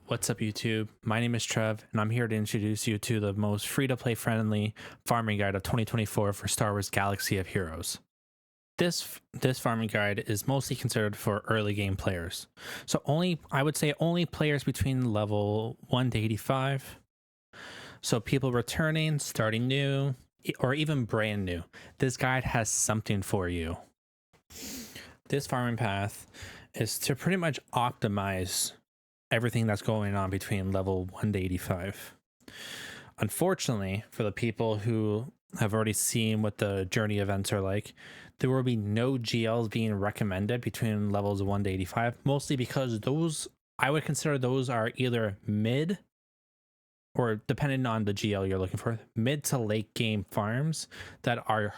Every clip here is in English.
What's up, YouTube? My name is Trev, and I'm here to introduce you to the most free-to-play friendly farming guide of 2024 for Star Wars Galaxy of Heroes. This farming guide is mostly considered for early game players. So I would say only players between level 1 to 85. So people returning, starting new, or even brand new. This guide has something for you. This farming path is to pretty much optimize everything that's going on between level 1 to 85. Unfortunately, for the people who have already seen what the journey events are like, there will be no GLs being recommended between levels 1 to 85, mostly because those, I would consider those are either mid, or depending on the GL you're looking for, mid to late game farms that are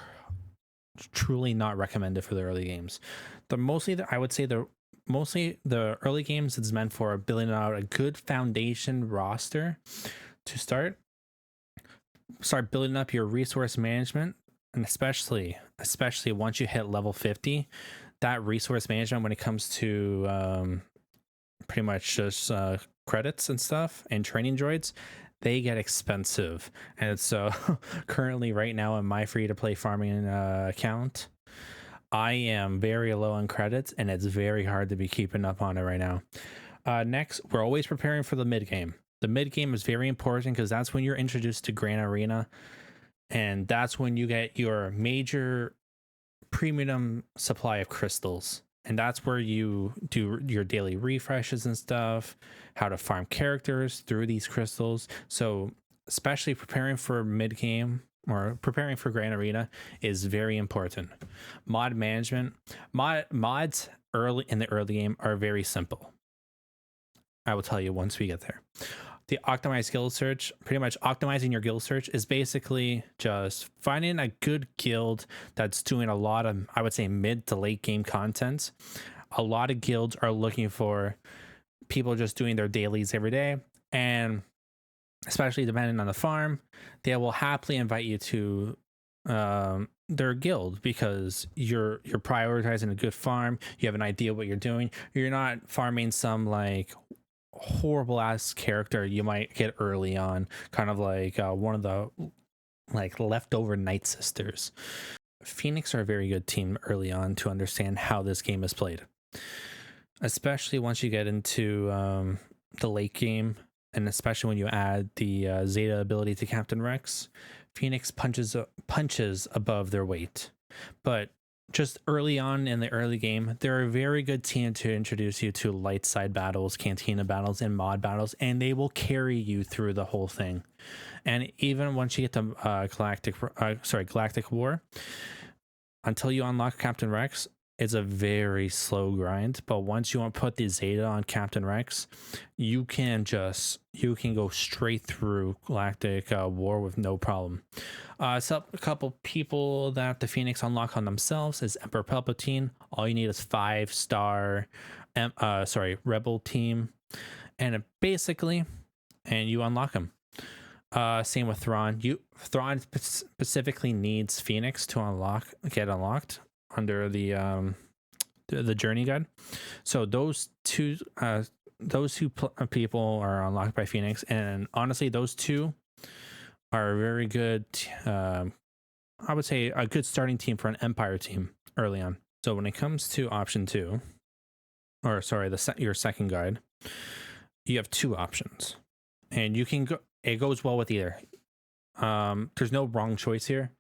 truly not recommended for the early games. I would say mostly the early games is meant for building out a good foundation roster to start building up your resource management, and especially once you hit level 50, that resource management when it comes to pretty much just credits and stuff and training droids, they get expensive. And so currently right now in my free to play farming account, I am very low on credits, and it's very hard to be keeping up on it right now. Next, we're always preparing for the mid game. The mid game is very important because that's when you're introduced to Grand Arena, and that's when you get your major premium supply of crystals. And that's where you do your daily refreshes and stuff, how to farm characters through these crystals. So especially preparing for mid game or preparing for Grand Arena is very important. Mod management, mods early in the early game are very simple. I will tell you once we get there. The optimized guild search, pretty much optimizing your guild search, is basically just finding a good guild that's doing a lot of, I would say, mid to late game content. A lot of guilds are looking for people just doing their dailies every day, and especially depending on the farm, they will happily invite you to their guild because you're prioritizing a good farm. You have an idea what you're doing. You're not farming some like horrible ass character you might get early on, kind of like one of the like leftover Night Sisters. Phoenix are a very good team early on to understand how this game is played, especially once you get into the late game, and especially when you add the Zeta ability to Captain Rex. Phoenix punches above their weight, but just early on in the early game, they're a very good team to introduce you to light side battles, Cantina battles, and mod battles, and they will carry you through the whole thing. And even once you get to Galactic War, until you unlock Captain Rex, it's a very slow grind. But once you want to put the Zeta on Captain Rex, you can go straight through Galactic War with no problem. So a couple people that the Phoenix unlock on themselves is Emperor Palpatine. All you need is 5-star Rebel team, and you unlock him. Same with Thrawn. Thrawn specifically needs Phoenix to get unlocked under the journey guide. So those two people are unlocked by Phoenix, and honestly, those two are very good. I would say a good starting team for an Empire team early on. So when it comes to option 2, or sorry, your second guide, you have 2 options, and you can go. It goes well with either. There's no wrong choice here,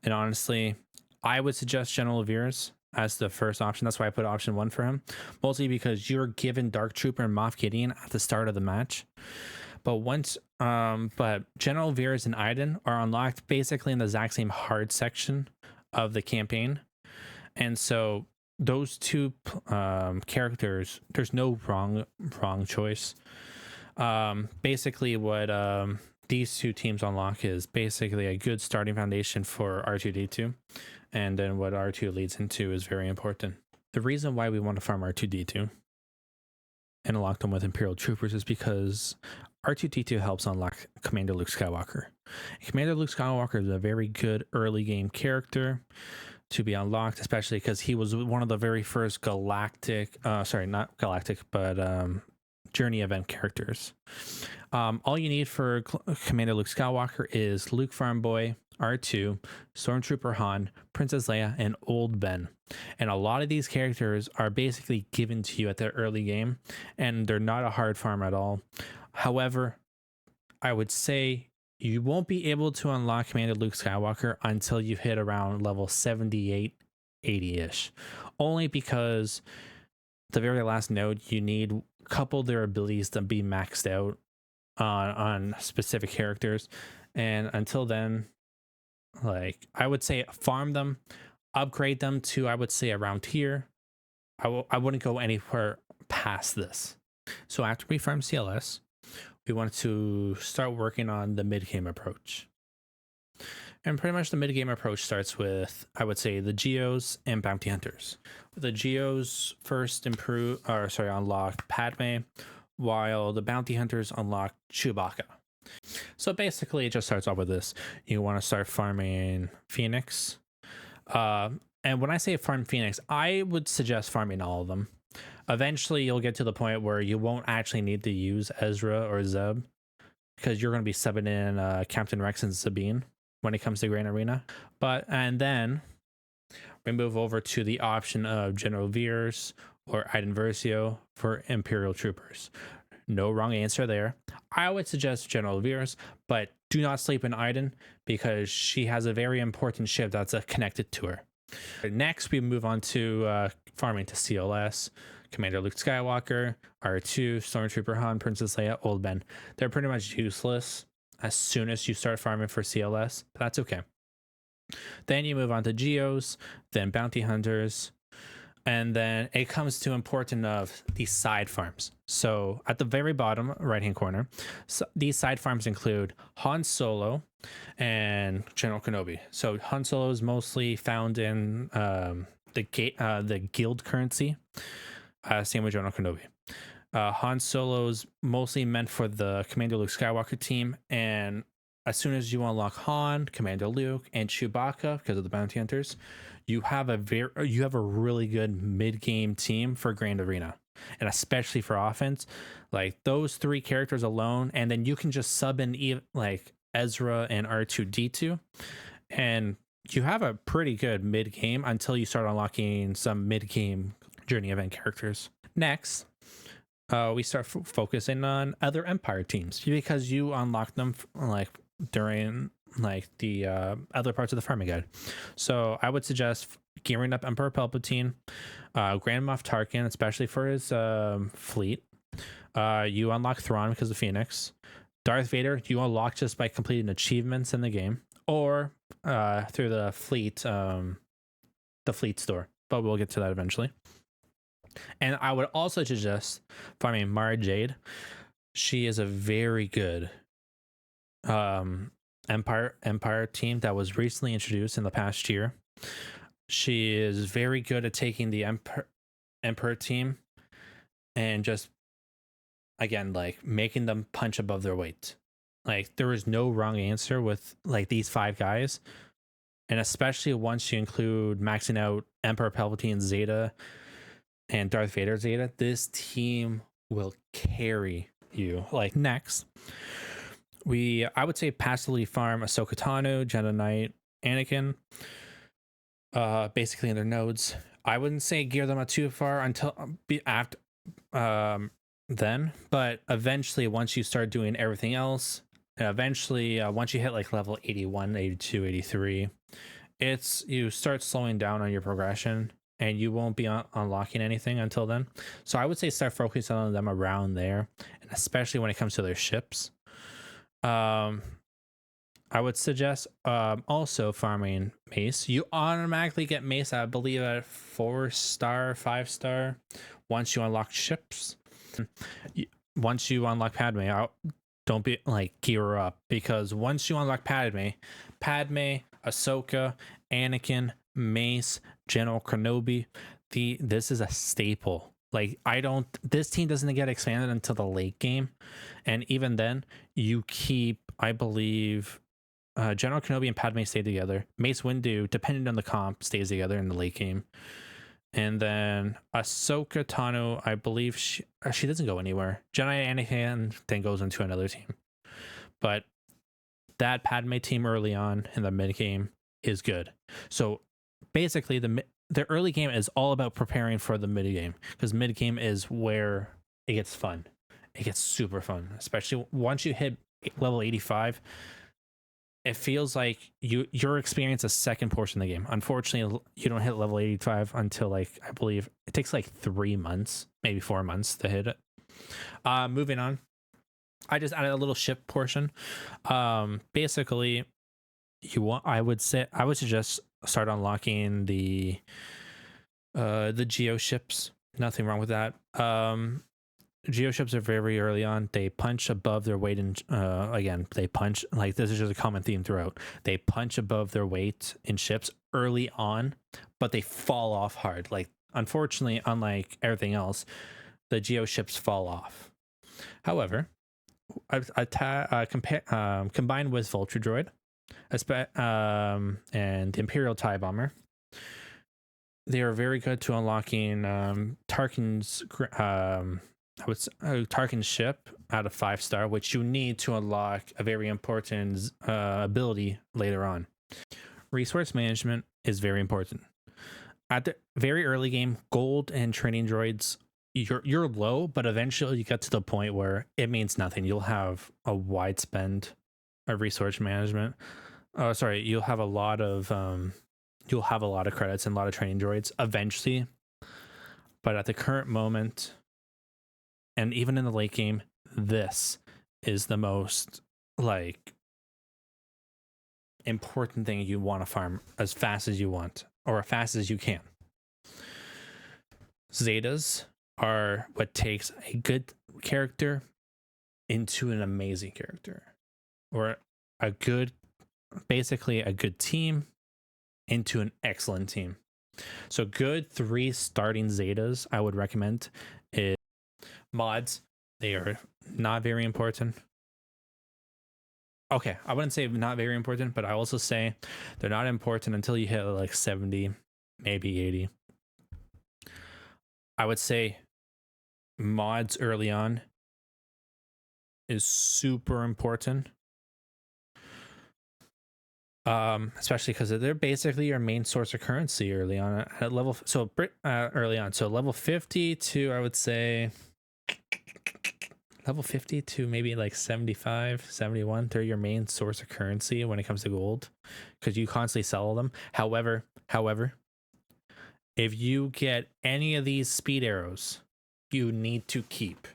and honestly, I would suggest General Veers as the first option. That's why I put option 1 for him, mostly because you're given Dark Trooper and Moff Gideon at the start of the match. But General Veers and Iden are unlocked basically in the exact same hard section of the campaign, and so those 2 characters, there's no wrong choice. Basically, what these 2 teams unlock is basically a good starting foundation for R2D2, and then what R2 leads into is very important. The reason why we want to farm R2D2 and unlock them with Imperial Troopers is because R2D2 helps unlock Commander Luke Skywalker. Commander Luke Skywalker is a very good early game character to be unlocked, especially because he was one of the very first Galactic, not Galactic, but journey event characters. All you need for Commander Luke Skywalker is Luke Farm Boy, R2, Stormtrooper Han, Princess Leia, and Old Ben. And a lot of these characters are basically given to you at the early game, and they're not a hard farm at all. However, I would say you won't be able to unlock Commander Luke Skywalker until you hit around level 78, 80-ish. Only because the very last node, you need a couple of their abilities to be maxed out on specific characters. And until then, like, I would say farm them, upgrade them to, I would say, around here. I wouldn't go anywhere past this. So after we farm CLS, we want to start working on the mid-game approach. And pretty much the mid-game approach starts with, I would say, the Geos and Bounty Hunters. The Geos first unlock Padme, while the Bounty Hunters unlock Chewbacca. So basically, it just starts off with this. You want to start farming Phoenix. And when I say farm Phoenix, I would suggest farming all of them. Eventually, you'll get to the point where you won't actually need to use Ezra or Zeb, because you're going to be subbing in Captain Rex and Sabine when it comes to Grand Arena. And then we move over to the option of General Veers or Iden Versio for Imperial Troopers. No wrong answer there. I would suggest General Veers, but do not sleep in Iden, because she has a very important ship that's connected to her. Next, we move on to farming to CLS. Commander Luke Skywalker, R2, Stormtrooper Han, Princess Leia, Old Ben. They're pretty much useless as soon as you start farming for CLS, but that's okay. Then you move on to Geos, then Bounty Hunters, and then it comes to important of these side farms. So at the very bottom right-hand corner, these side farms include Han Solo and General Kenobi. So Han Solo is mostly found in the guild currency. Same with General Kenobi. Han Solo's mostly meant for the Commander Luke Skywalker team, and as soon as you unlock Han, Commander Luke, and Chewbacca, because of the Bounty Hunters, you have a really good mid-game team for Grand Arena, and especially for offense. Like those three characters alone, and then you can just sub in like Ezra and R2D2, and you have a pretty good mid-game until you start unlocking some mid-game journey event characters. Next, we start focusing on other Empire teams, because you unlock them like during like the other parts of the farming guide. So I would suggest gearing up Emperor Palpatine, Grand Moff Tarkin, especially for his fleet. You unlock Thrawn because of Phoenix. Darth Vader you unlock just by completing achievements in the game, or through the fleet store, but we'll get to that eventually. And I would also suggest farming Mara Jade. She is a very good Empire team that was recently introduced in the past year. She is very good at taking the Emperor team and just, again, like making them punch above their weight. Like there is no wrong answer with like these 5 guys. And especially once you include maxing out Emperor Palpatine Zeta and Darth Vader Zeta, this team will carry you. Like next, I would say passively farm Ahsoka Tano, Jedi Knight, Anakin, basically in their nodes. I wouldn't say gear them up too far until then, but eventually once you start doing everything else, and eventually once you hit like level 81, 82, 83, you start slowing down on your progression, and you won't be unlocking anything until then. So I would say start focusing on them around there, and especially when it comes to their ships. I would suggest also farming Mace. You automatically get Mace, I believe, at 4-star, 5-star once you unlock ships. Once you unlock Padme, don't be like gear up, because once you unlock Padme, Ahsoka, Anakin, Mace, General Kenobi, this is a staple. Like this team doesn't get expanded until the late game, and even then you keep, I believe, General Kenobi and Padme stay together. Mace Windu, depending on the comp, stays together in the late game, And then Ahsoka Tano, I believe she doesn't go anywhere. Jedi Anakin then goes into another team. But that Padme team early on in the mid game is good. So basically, the early game is all about preparing for the mid game, because mid game is where it gets fun. It gets super fun, especially once you hit level 85. It feels like you're experiencing a second portion of the game. Unfortunately, you don't hit level 85 until, like, I believe it takes like 3 months, maybe 4 months to hit it. Moving on, I just added a little ship portion. Basically, I would suggest start unlocking the Geo ships. Nothing wrong with that. Geo ships are very early on. They punch above their weight, and again, they punch, like, this is just a common theme throughout. They punch above their weight in ships early on, but they fall off hard. Like, unfortunately, unlike everything else, the Geo ships fall off. However, combined with Vulture Droid, and the Imperial TIE Bomber, they are very good to unlocking Tarkin's Tarkin's ship out of 5-star, which you need to unlock a very important ability later on. Resource management is very important. At the very early game, gold and training droids, you're low, but eventually you get to the point where it means nothing. You'll have a wide spend of resource management. You'll have a lot of credits and a lot of training droids eventually. But at the current moment, and even in the late game, this is the most, like, important thing you want to farm as fast as you want, or as fast as you can. Zetas are what takes a good character into an amazing character, or basically a good team into an excellent team. So good 3 starting Zetas I would recommend is mods. They are not very important. Okay, I wouldn't say not very important, but I also say they're not important until you hit like 70, maybe 80. I would say mods early on is super important. Especially because they're basically your main source of currency early on at level. So early on, so level 50 to, I would say, level 50 to maybe like 75, 71. They're your main source of currency when it comes to gold, because you constantly sell them. However, if you get any of these speed arrows, you need to keep.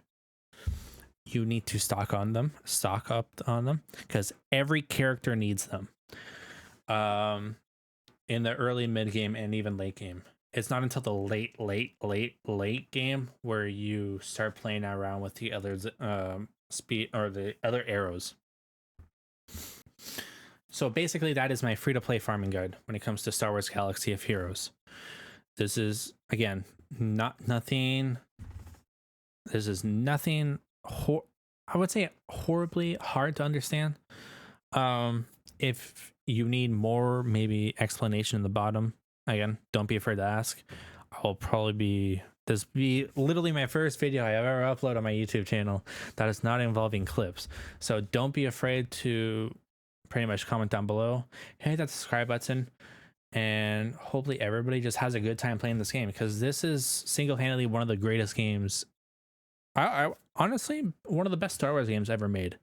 You need to stock up on them, because every character needs them. In the early mid game and even late game. It's not until the late game where you start playing around with the other speed or the other arrows. So basically, that is my free-to-play farming guide when it comes to Star Wars Galaxy of Heroes. This is, again, nothing. This is nothing. I would say horribly hard to understand. If you need more, maybe explanation in the bottom, again, don't be afraid to ask. I'll probably be literally my first video I ever upload on my YouTube channel that is not involving clips. So don't be afraid to pretty much comment down below, hit that subscribe button, and hopefully everybody just has a good time playing this game, because this is single-handedly one of the greatest games. I honestly, one of the best Star Wars games ever made.